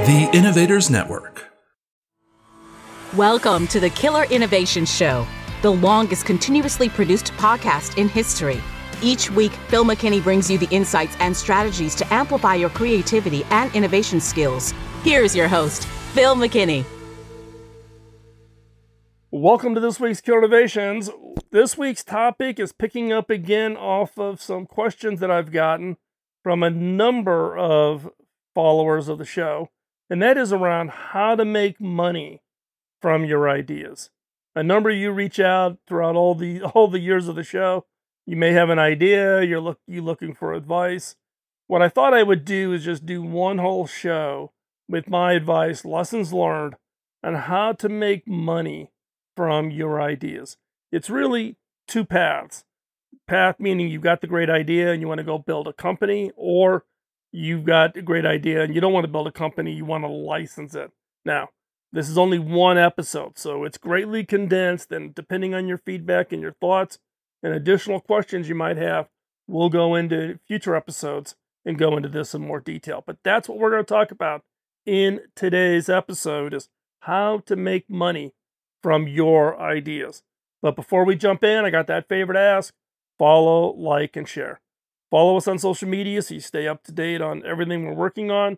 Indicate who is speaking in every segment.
Speaker 1: The Innovators Network.
Speaker 2: Welcome to the Killer Innovation Show, the longest continuously produced podcast in history. Each week, Phil McKinney brings you the insights and strategies to amplify your creativity and innovation skills. Here's your host, Phil McKinney.
Speaker 3: Welcome to this week's Killer Innovations. This week's topic is picking up again off of some questions that I've gotten from a number of followers of the show, and that is around how to make money from your ideas. A number of you reach out throughout all the years of the show. You may have an idea, you're looking for advice. What I thought I would do is just do one whole show with my advice, lessons learned, on how to make money from your ideas. It's really two paths. Path meaning you've got the great idea and you want to go build a company, or you've got a great idea and you don't want to build a company, you want to license it. Now, this is only one episode, so it's greatly condensed, and depending on your feedback and your thoughts and additional questions you might have, we'll go into future episodes and go into this in more detail. But that's what we're going to talk about in today's episode, is how to make money from your ideas. But before we jump in, I got that favor to ask: follow, like, and share. Follow us on social media so you stay up to date on everything we're working on.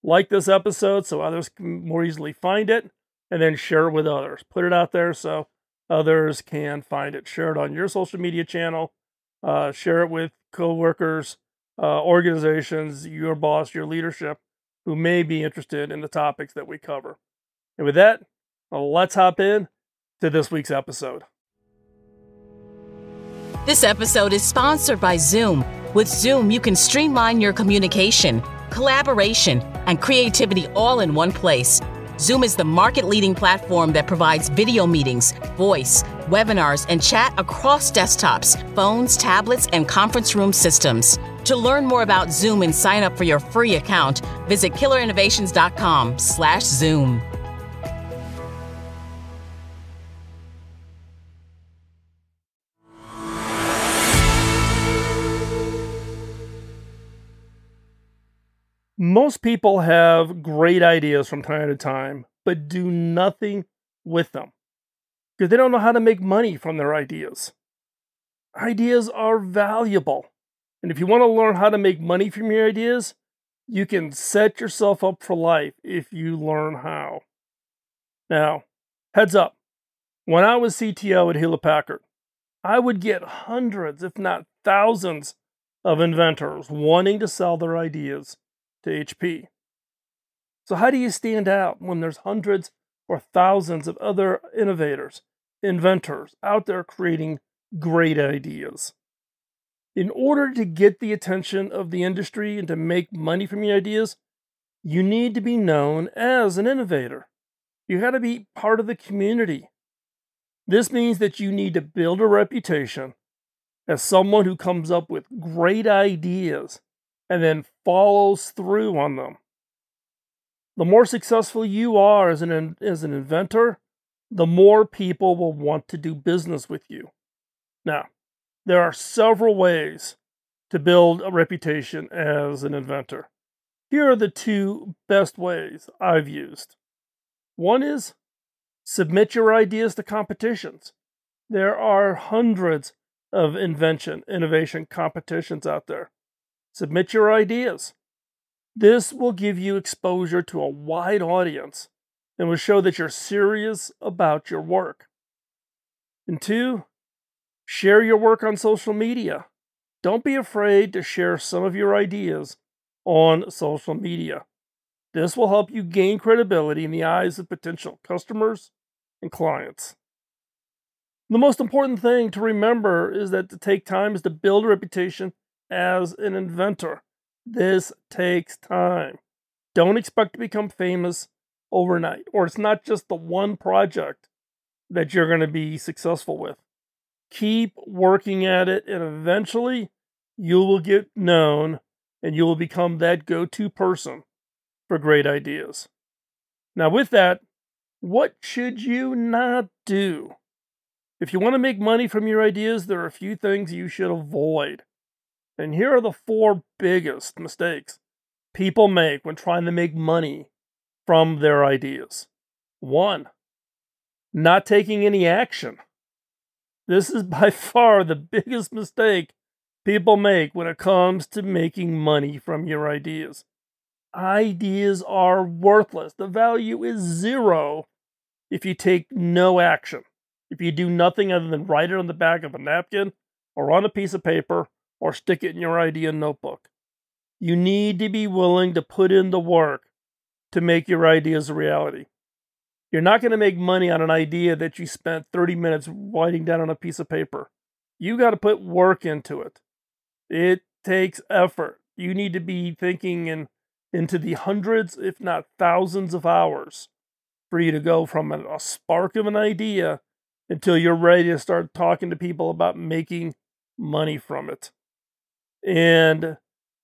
Speaker 3: Like this episode so others can more easily find it, and then share it with others. Put it out there so others can find it. Share it on your social media channel. Share it with coworkers, organizations, your boss, your leadership, who may be interested in the topics that we cover. And with that, let's hop in to this week's episode.
Speaker 2: This episode is sponsored by Zoom. With Zoom, you can streamline your communication, collaboration, and creativity all in one place. Zoom is the market-leading platform that provides video meetings, voice, webinars, and chat across desktops, phones, tablets, and conference room systems. To learn more about Zoom and sign up for your free account, visit killerinnovations.com/Zoom.
Speaker 3: Most people have great ideas from time to time, but do nothing with them because they don't know how to make money from their ideas. Ideas are valuable. And if you want to learn how to make money from your ideas, you can set yourself up for life if you learn how. Now, heads up, when I was CTO at Hewlett-Packard, I would get hundreds, if not thousands, of inventors wanting to sell their ideas to HP. So how do you stand out when there's hundreds or thousands of other innovators, inventors out there creating great ideas? In order to get the attention of the industry and to make money from your ideas, you need to be known as an innovator. You got to be part of the community. This means that you need to build a reputation as someone who comes up with great ideas and then follows through on them. The more successful you are as an inventor, the more people will want to do business with you. Now, there are several ways to build a reputation as an inventor. Here are the two best ways I've used. One is submit your ideas to competitions. There are hundreds of innovation competitions out there. Submit your ideas. This will give you exposure to a wide audience and will show that you're serious about your work. And two, share your work on social media. Don't be afraid to share some of your ideas on social media. This will help you gain credibility in the eyes of potential customers and clients. The most important thing to remember is that to take time is to build a reputation as an inventor. This takes time. Don't expect to become famous overnight, or it's not just the one project that you're going to be successful with. Keep working at it, and eventually you will get known and you will become that go-to person for great ideas. Now, with that, what should you not do? If you want to make money from your ideas, there are a few things you should avoid. And here are the 4 biggest mistakes people make when trying to make money from their ideas. One, not taking any action. This is by far the biggest mistake people make when it comes to making money from your ideas. Ideas are worthless. The value is zero if you take no action. If you do nothing other than write it on the back of a napkin or on a piece of paper or stick it in your idea notebook. You need to be willing to put in the work to make your ideas a reality. You're not going to make money on an idea that you spent 30 minutes writing down on a piece of paper. You got to put work into it. It takes effort. You need to be thinking into the hundreds, if not thousands of hours for you to go from a spark of an idea until you're ready to start talking to people about making money from it. And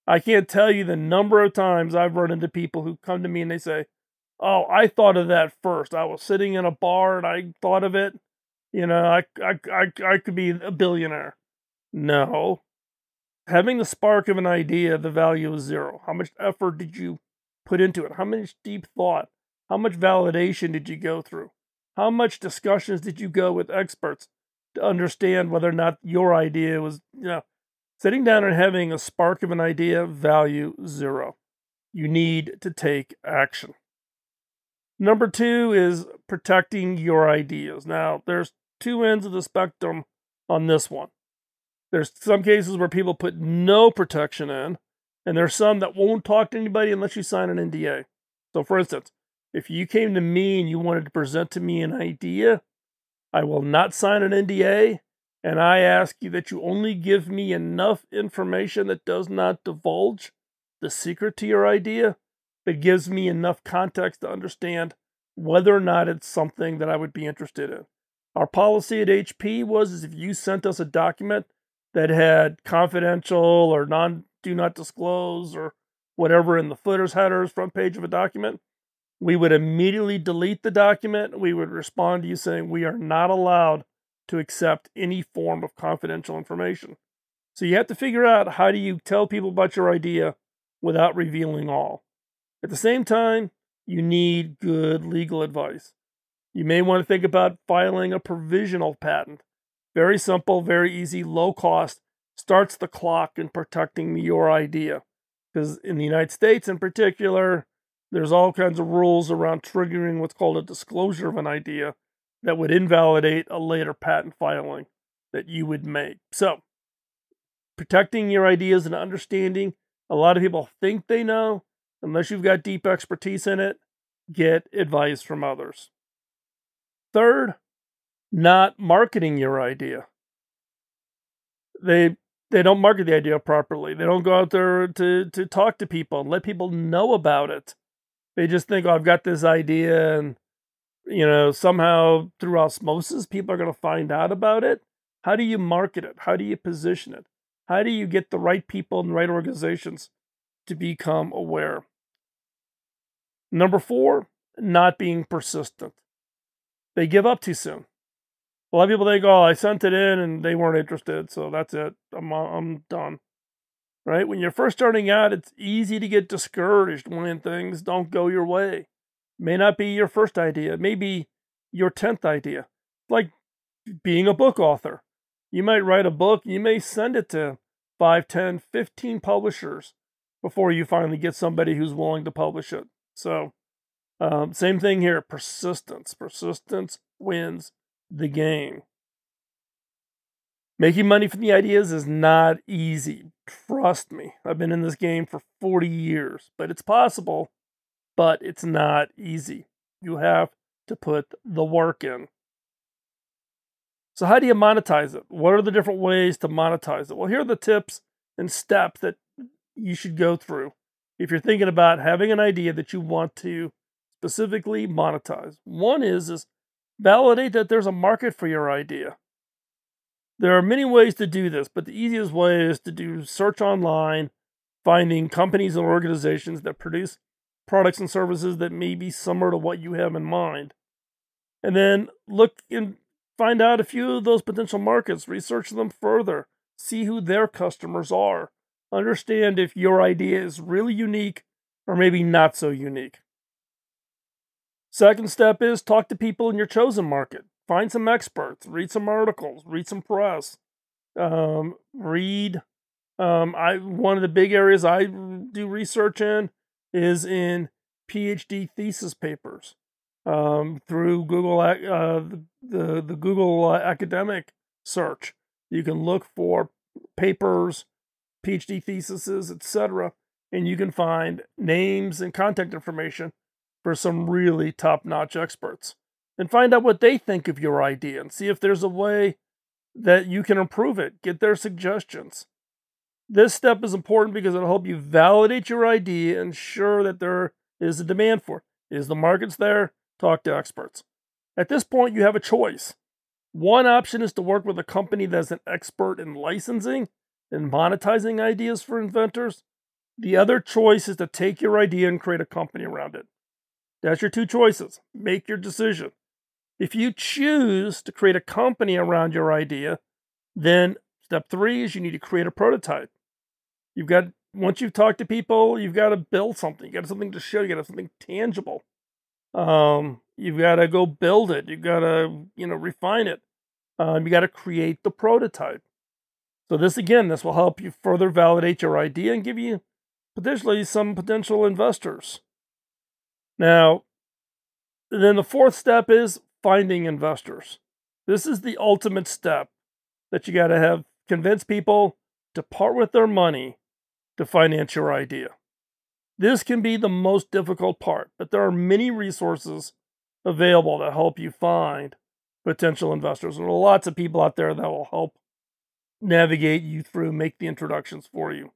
Speaker 3: I can't tell you the number of times I've run into people who come to me and they say, "Oh, I thought of that first. I was sitting in a bar and I thought of it. I could be a billionaire." No. Having the spark of an idea, the value is zero. How much effort did you put into it? How much deep thought? How much validation did you go through? How much discussions did you go with experts to understand whether or not your idea was, sitting down and having a spark of an idea, value zero. You need to take action. Number two is protecting your ideas. Now, there's two ends of the spectrum on this one. There's some cases where people put no protection in, and there's some that won't talk to anybody unless you sign an NDA. So, for instance, if you came to me and you wanted to present to me an idea, I will not sign an NDA, and I ask you that you only give me enough information that does not divulge the secret to your idea, but gives me enough context to understand whether or not it's something that I would be interested in. Our policy at HP was if you sent us a document that had confidential or do not disclose or whatever in the footers, headers, front page of a document, we would immediately delete the document. We would respond to you saying we are not allowed to accept any form of confidential information. So you have to figure out, how do you tell people about your idea without revealing all? At the same time, you need good legal advice. You may want to think about filing a provisional patent. Very simple, very easy, low cost, starts the clock in protecting your idea. Because in the United States in particular, there's all kinds of rules around triggering what's called a disclosure of an idea that would invalidate a later patent filing that you would make. So, protecting your ideas and understanding, a lot of people think they know. Unless you've got deep expertise in it, get advice from others. Third, not marketing your idea. They don't market the idea properly. They don't go out there to talk to people and let people know about it. They just think, "Oh, I've got this idea," and somehow through osmosis, people are going to find out about it. How do you market it? How do you position it? How do you get the right people and the right organizations to become aware? Number four, not being persistent. They give up too soon. A lot of people think, "Oh, I sent it in and they weren't interested, so that's it. I'm done." Right? When you're first starting out, it's easy to get discouraged when things don't go your way. It may not be your first idea. It may be your 10th idea. Like being a book author. You might write a book, you may send it to 5, 10, 15 publishers before you finally get somebody who's willing to publish it. So, same thing here, persistence. Persistence wins the game. Making money from the ideas is not easy. Trust me. I've been in this game for 40 years, but it's possible, but it's not easy. You have to put the work in. So how do you monetize it? What are the different ways to monetize it? Well, here are the tips and steps that you should go through if you're thinking about having an idea that you want to specifically monetize. One is validate that there's a market for your idea. There are many ways to do this, but the easiest way is to do search online, finding companies and organizations that produce products and services that may be similar to what you have in mind. And then look and find out a few of those potential markets, research them further, see who their customers are, understand if your idea is really unique or maybe not so unique. Second step is talk to people in your chosen market. Find some experts, read some articles, read some press, read. One of the big areas I do research in is in PhD thesis papers. Through Google, the Google academic search, you can look for papers, PhD theses, etc., and you can find names and contact information for some really top-notch experts, and find out what they think of your idea and see if there's a way that you can improve it. Get their suggestions. This step is important because it'll help you validate your idea and ensure that there is a demand for it. Is the market's there? Talk to experts. At this point, you have a choice. One option is to work with a company that's an expert in licensing and monetizing ideas for inventors. The other choice is to take your idea and create a company around it. That's your two choices. Make your decision. If you choose to create a company around your idea, then step 3 is you need to create a prototype. Once you've talked to people, you've got to build something. You got something to show. You got to have something tangible. You've got to go build it. You've got to, refine it. You got to create the prototype. So this will help you further validate your idea and give you potentially some potential investors. Now, then the fourth step is finding investors. This is the ultimate step that you got to have convince people to part with their money to finance your idea. This can be the most difficult part, but there are many resources available to help you find potential investors. There are lots of people out there that will help navigate you through, make the introductions for you.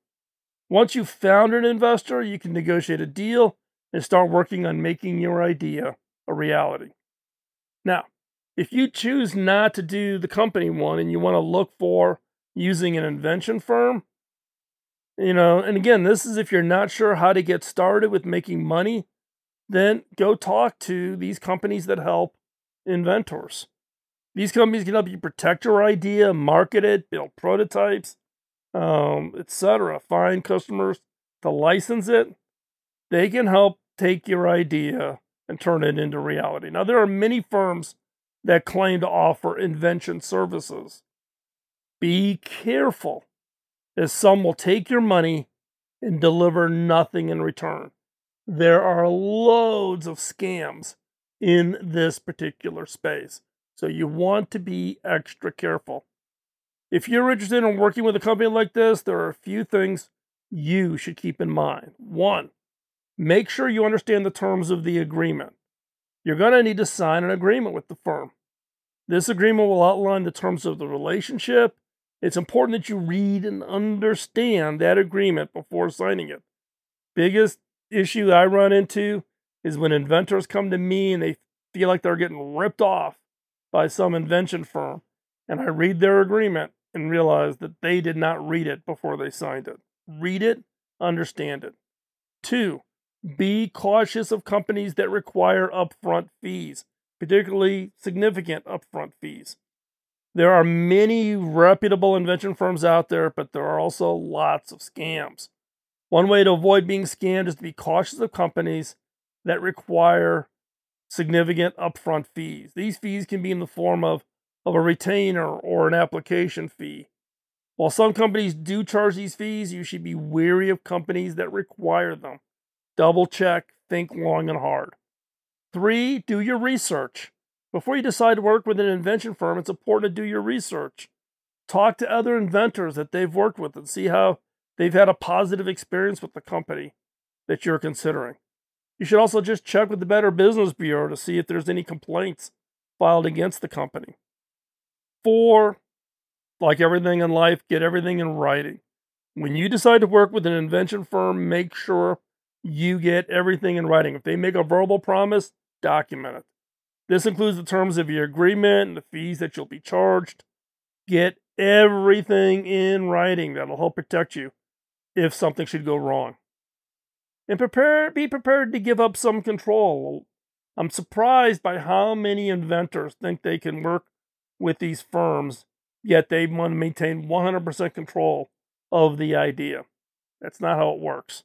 Speaker 3: Once you've found an investor, you can negotiate a deal and start working on making your idea a reality. Now, if you choose not to do the company one and you want to look for using an invention firm, and again, this is if you're not sure how to get started with making money, then go talk to these companies that help inventors. These companies can help you protect your idea, market it, build prototypes, etc. Find customers to license it. They can help take your idea and turn it into reality. Now, there are many firms that claim to offer invention services. Be careful, as some will take your money and deliver nothing in return. There are loads of scams in this particular space, so you want to be extra careful. If you're interested in working with a company like this, there are a few things you should keep in mind. 1, make sure you understand the terms of the agreement. You're going to need to sign an agreement with the firm. This agreement will outline the terms of the relationship. It's important that you read and understand that agreement before signing it. Biggest issue I run into is when inventors come to me and they feel like they're getting ripped off by some invention firm, and I read their agreement and realize that they did not read it before they signed it. Read it, understand it. 2, be cautious of companies that require upfront fees, particularly significant upfront fees. There are many reputable invention firms out there, but there are also lots of scams. One way to avoid being scammed is to be cautious of companies that require significant upfront fees. These fees can be in the form of a retainer or an application fee. While some companies do charge these fees, you should be wary of companies that require them. Double check, think long and hard. 3, do your research. Before you decide to work with an invention firm, it's important to do your research. Talk to other inventors that they've worked with and see how they've had a positive experience with the company that you're considering. You should also just check with the Better Business Bureau to see if there's any complaints filed against the company. 4, like everything in life, get everything in writing. When you decide to work with an invention firm, make sure you get everything in writing. If they make a verbal promise, document it. This includes the terms of your agreement and the fees that you'll be charged. Get everything in writing. That'll help protect you if something should go wrong. And be prepared to give up some control. I'm surprised by how many inventors think they can work with these firms, yet they want to maintain 100% control of the idea. That's not how it works.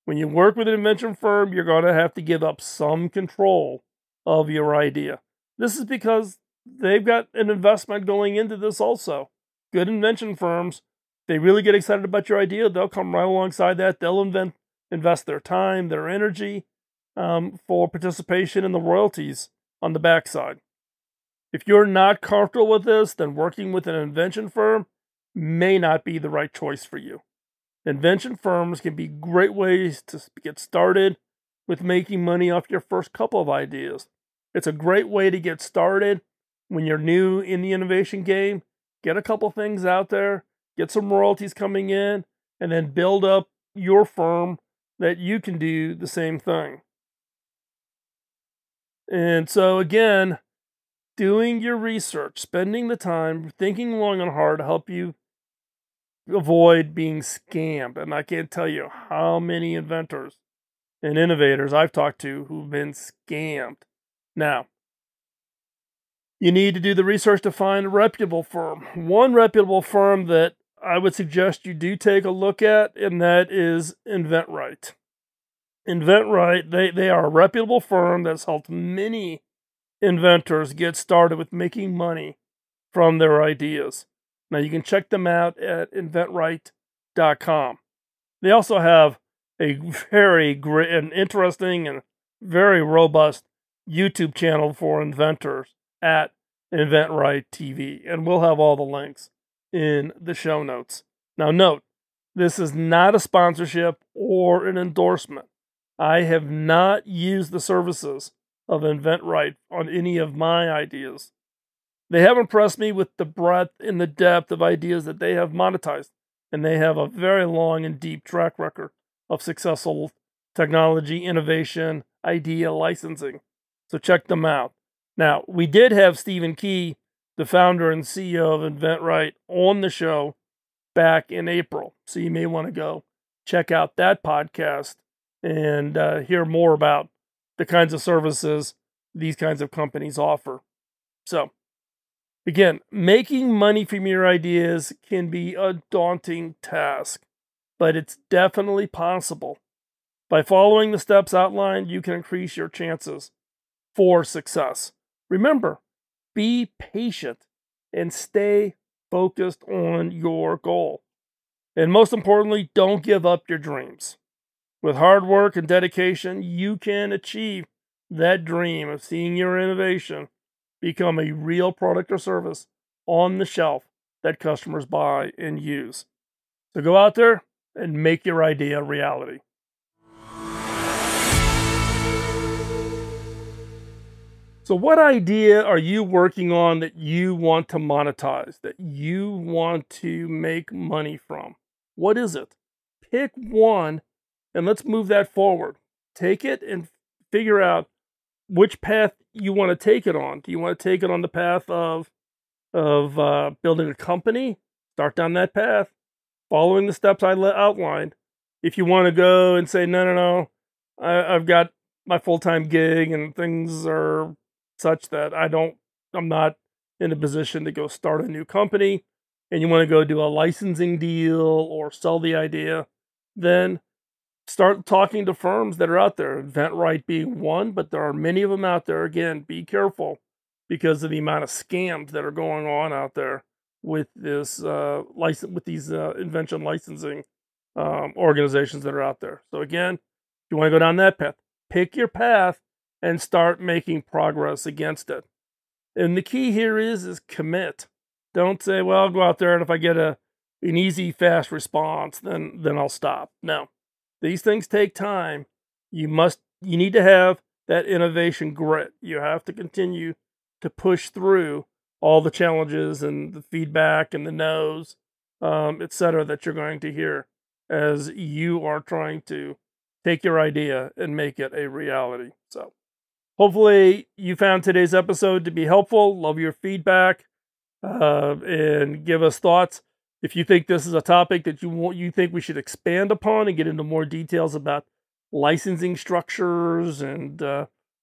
Speaker 3: When you work with an invention firm, you're going to have to give up some control of your idea. This is because they've got an investment going into this also. Good invention firms, they really get excited about your idea. They'll come right alongside that. They'll invest their time, their energy for participation in the royalties on the backside. If you're not comfortable with this, then working with an invention firm may not be the right choice for you. Invention firms can be great ways to get started with making money off your first couple of ideas. It's a great way to get started when you're new in the innovation game. Get a couple things out there, get some royalties coming in, and then build up your firm that you can do the same thing. And so again, doing your research, spending the time, thinking long and hard to help you avoid being scammed. And I can't tell you how many inventors and innovators I've talked to who've been scammed. Now, you need to do the research to find a reputable firm. One reputable firm that I would suggest you do take a look at, and that is Inventor. Inventor, they are a reputable firm that's helped many inventors get started with making money from their ideas. Now, you can check them out at inventright.com. They also have a very great and interesting and very robust YouTube channel for inventors at InventRight TV, and we'll have all the links in the show notes. Now, note, this is not a sponsorship or an endorsement. I have not used the services of InventRight on any of my ideas. They have impressed me with the breadth and the depth of ideas that they have monetized, and they have a very long and deep track record of successful technology, innovation, idea licensing. So check them out. Now, we did have Stephen Key, the founder and CEO of InventRight, on the show back in April. So you may want to go check out that podcast and hear more about the kinds of services these kinds of companies offer. So, again, making money from your ideas can be a daunting task, but it's definitely possible. By following the steps outlined, you can increase your chances for success. Remember, be patient and stay focused on your goal. And most importantly, don't give up your dreams. With hard work and dedication, you can achieve that dream of seeing your innovation become a real product or service on the shelf that customers buy and use. So go out there and make your idea a reality. So what idea are you working on that you want to monetize, that you want to make money from? What is it? Pick one and let's move that forward. Take it and figure out which path you want to take it on. Do you want to take it on the path of building a company? Start down that path, following the steps I outlined. If you want to go and say, no, I've got my full-time gig and things are such that I'm not in a position to go start a new company, and you want to go do a licensing deal or sell the idea, then start talking to firms that are out there. InventRight being one, but there are many of them out there. Again, be careful because of the amount of scams that are going on out there with this invention licensing organizations that are out there. So again, if you want to go down that path, pick your path and start making progress against it. And the key here is commit. Don't say, well, I'll go out there and if I get an easy, fast response, then I'll stop. No. These things take time. You need to have that innovation grit. You have to continue to push through all the challenges and the feedback and the no's, etc. that you're going to hear as you are trying to take your idea and make it a reality. So hopefully you found today's episode to be helpful. Love your feedback and give us thoughts. If you think this is a topic that you think we should expand upon and get into more details about licensing structures and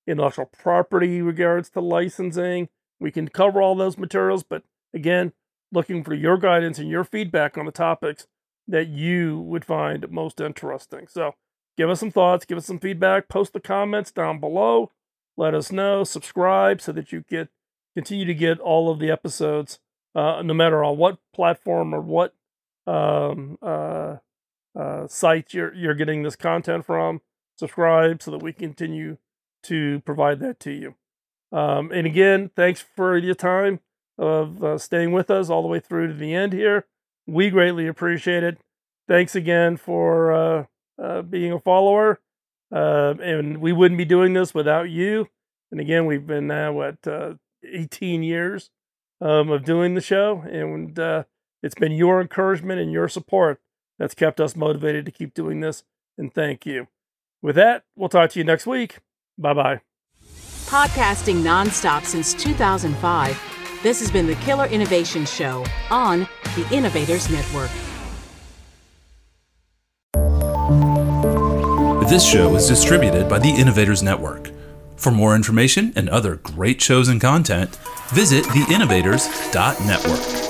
Speaker 3: intellectual property regards to licensing, we can cover all those materials. But again, looking for your guidance and your feedback on the topics that you would find most interesting. So give us some thoughts, give us some feedback, post the comments down below. let us know. Subscribe so that you continue to get all of the episodes, no matter on what platform or what site you're getting this content from. Subscribe so that we continue to provide that to you. And again, thanks for your time of staying with us all the way through to the end here. We greatly appreciate it. Thanks again for being a follower. And we wouldn't be doing this without you. And again, we've been now at 18 years of doing the show. And it's been your encouragement and your support that's kept us motivated to keep doing this. And thank you. With that, we'll talk to you next week. Bye-bye.
Speaker 2: Podcasting nonstop since 2005, this has been the Killer Innovation Show on the Innovators Network.
Speaker 1: This show is distributed by the Innovators Network. For more information and other great shows and content, visit theinnovators.network.